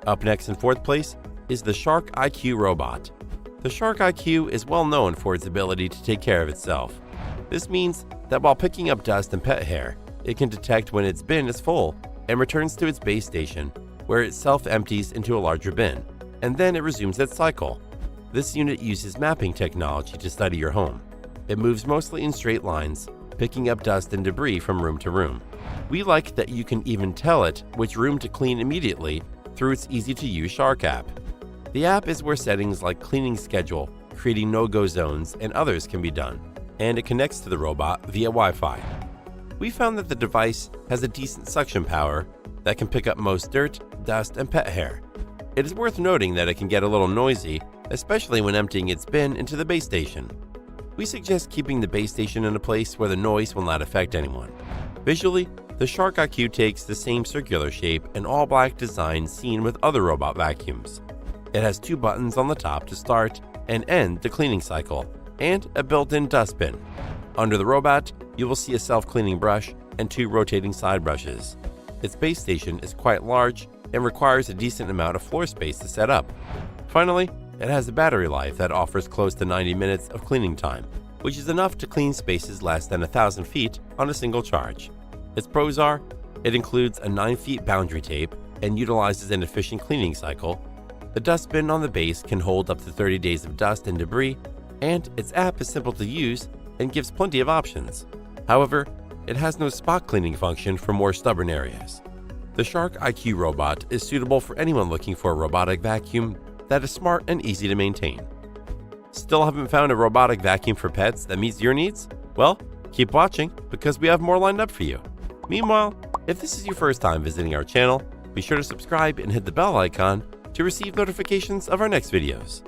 Up next in fourth place is the Shark IQ robot. The Shark IQ is well known for its ability to take care of itself. This means that while picking up dust and pet hair, it can detect when its bin is full and returns to its base station, where it self-empties into a larger bin, and then it resumes its cycle. This unit uses mapping technology to study your home. It moves mostly in straight lines, picking up dust and debris from room to room. We like that you can even tell it which room to clean immediately through its easy-to-use Shark app. The app is where settings like cleaning schedule, creating no-go zones, and others can be done, and it connects to the robot via Wi-Fi. We found that the device has a decent suction power that can pick up most dirt, dust, and pet hair. It is worth noting that it can get a little noisy, especially when emptying its bin into the base station. We suggest keeping the base station in a place where the noise will not affect anyone. Visually, the Shark IQ takes the same circular shape and all-black design seen with other robot vacuums. It has 2 buttons on the top to start and end the cleaning cycle, and a built-in dustbin. Under the robot, you will see a self-cleaning brush and 2 rotating side brushes. Its base station is quite large and requires a decent amount of floor space to set up. Finally, it has a battery life that offers close to 90 minutes of cleaning time, which is enough to clean spaces less than 1,000 feet on a single charge. Its pros are, it includes a 9 feet boundary tape and utilizes an efficient cleaning cycle. The dustbin on the base can hold up to 30 days of dust and debris, and its app is simple to use and gives plenty of options. However, it has no spot cleaning function for more stubborn areas. The Shark IQ robot is suitable for anyone looking for a robotic vacuum that is smart and easy to maintain. Still haven't found a robotic vacuum for pets that meets your needs? Well, keep watching because we have more lined up for you. Meanwhile, if this is your first time visiting our channel, be sure to subscribe and hit the bell icon to receive notifications of our next videos.